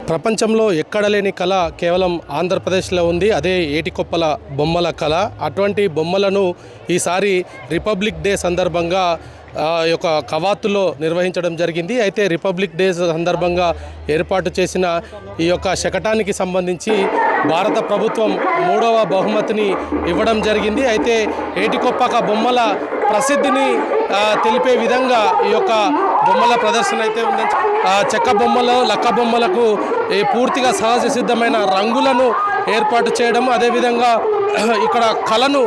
ప్రపంచంలో ఎక్కడ లేని కళ కేవలం ఆంధ్రప్రదేశ్లో ఉంది. అదే ఏటికొప్పల బొమ్మల కళ. అటువంటి బొమ్మలను ఈసారి రిపబ్లిక్ డే సందర్భంగా యొక్క కవాతులో నిర్వహించడం జరిగింది. అయితే రిపబ్లిక్ డే సందర్భంగా ఏర్పాటు చేసిన ఈ యొక్క శకటానికి సంబంధించి భారత ప్రభుత్వం 3వ బహుమతిని ఇవ్వడం జరిగింది. అయితే ఏటికొప్పక బొమ్మల ప్రసిద్ధిని తెలిపే విధంగా ఈ యొక్క బొమ్మల ప్రదర్శన అయితే ఉందని, చెక్క బొమ్మలు లక్క బొమ్మలకు పూర్తిగా సహజ సిద్ధమైన రంగులను ఏర్పాటు చేయడం, అదేవిధంగా ఇక్కడ కళను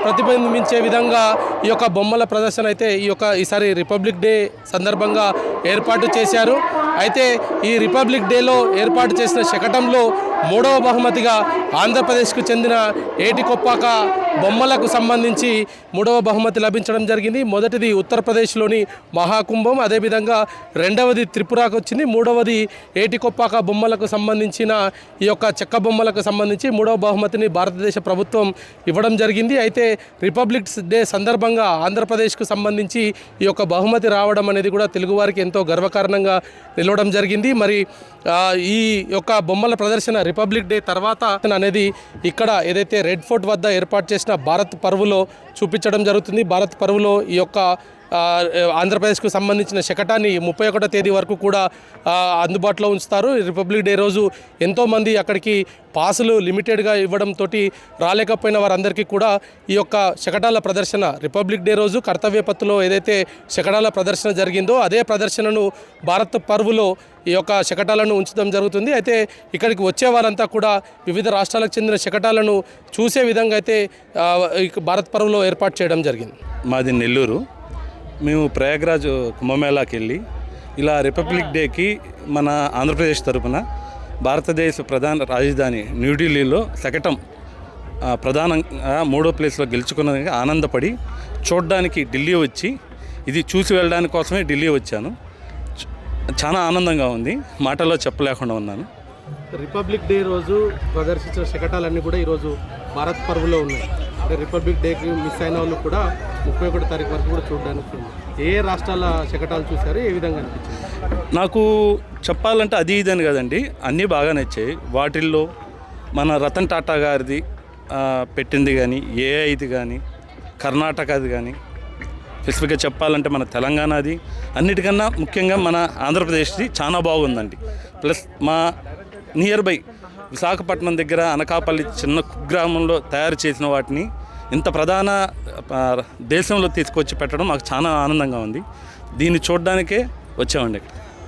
ప్రతిబింబించే విధంగా ఈ యొక్క బొమ్మల ప్రదర్శన అయితే ఈసారి రిపబ్లిక్ డే సందర్భంగా ఏర్పాటు చేశారు. అయితే ఈ రిపబ్లిక్ డేలో ఏర్పాటు చేసిన శకటంలో 3వ బహుమతిగా ఆంధ్రప్రదేశ్కు చెందిన ఏటికొప్పాక బొమ్మలకు సంబంధించి 3వ బహుమతి లభించడం జరిగింది. మొదటిది ఉత్తరప్రదేశ్లోని మహాకుంభం, అదేవిధంగా 2వది త్రిపురకు వచ్చింది, 3వది ఏటికొప్పాక బొమ్మలకు సంబంధించిన ఈ యొక్క చెక్క బొమ్మలకు సంబంధించి 3వ బహుమతిని భారతదేశ ప్రభుత్వం ఇవ్వడం జరిగింది. అయితే రిపబ్లిక్ డే సందర్భంగా ఆంధ్రప్రదేశ్కు సంబంధించి ఈ యొక్క బహుమతి రావడం అనేది కూడా తెలుగువారికి ఎంతో గర్వకారణంగా నిలవడం జరిగింది. మరి ఈ యొక్క బొమ్మల ప్రదర్శన రిపబ్లిక్ డే తర్వాత అనేది ఇక్కడ ఏదైతే రెడ్ ఫోర్ట్ వద్ద ఏర్పాటు చేసిన భారత్ పర్వులో చూపించడం జరుగుతుంది. భారత్ పర్వులో ఈ యొక్క ఆంధ్రప్రదేశ్కు సంబంధించిన శకటాన్ని 31వ తేదీ వరకు కూడా అందుబాటులో ఉంచుతారు. రిపబ్లిక్ డే రోజు ఎంతోమంది అక్కడికి పాసులు లిమిటెడ్గా ఇవ్వడంతో రాలేకపోయిన వారందరికీ కూడా ఈ యొక్క శకటాల ప్రదర్శన రిపబ్లిక్ డే రోజు కర్తవ్యపత్తులో ఏదైతే శకటాల ప్రదర్శన జరిగిందో అదే ప్రదర్శనను భారత్ పర్వులో ఈ యొక్క శకటాలను ఉంచడం జరుగుతుంది. అయితే ఇక్కడికి వచ్చే వారంతా కూడా వివిధ రాష్ట్రాలకు చెందిన శకటాలను చూసే విధంగా అయితే భారత్ పర్వులో ఏర్పాటు చేయడం జరిగింది. మాది నెల్లూరు. మేము ప్రయాగ్రాజ్ కుంభమేళాకి వెళ్ళి ఇలా రిపబ్లిక్ డేకి మన ఆంధ్రప్రదేశ్ తరపున భారతదేశ ప్రధాన రాజధాని న్యూఢిల్లీలో శకటం ప్రధానంగా 3వ ప్లేస్లో గెలుచుకున్నది ఆనందపడి చూడడానికి ఢిల్లీ వచ్చి ఇది చూసి వెళ్ళడానికి కోసమే ఢిల్లీ వచ్చాను. చాలా ఆనందంగా ఉంది, మాటల్లో చెప్పలేకుండా ఉన్నాను. రిపబ్లిక్ డే రోజు ప్రదర్శించిన శకటాలన్నీ కూడా ఈరోజు భారత్ పర్వులో ఉన్నాయి. అంటే రిపబ్లిక్ డేకి మిస్ అయిన వాళ్ళు కూడా 31వ తారీఖు వరకు కూడా చూడడానికి ఏ రాష్ట్రాల శకటాలు చూశారు, ఏ విధంగా అనిపించింది? నాకు చెప్పాలంటే అది ఇదని కదండి, అన్నీ బాగా నచ్చాయి. వాటిల్లో మన రతన్ టాటా గారిది పెట్టింది కానీ, ఏఐది కానీ, కర్ణాటకది కానీ, స్పెసిఫిక్గా చెప్పాలంటే మన తెలంగాణది, అన్నిటికన్నా ముఖ్యంగా మన ఆంధ్రప్రదేశ్ది చాలా బాగుందండి. ప్లస్ మా నియర్ బై విశాఖపట్నం దగ్గర అనకాపల్లి చిన్న కుగ్రామంలో తయారు చేసిన వాటిని ఇంత ప్రధాన దేశంలో తీసుకొచ్చి పెట్టడం మాకు చాలా ఆనందంగా ఉంది. దీన్ని చూడడానికే వచ్చామండి.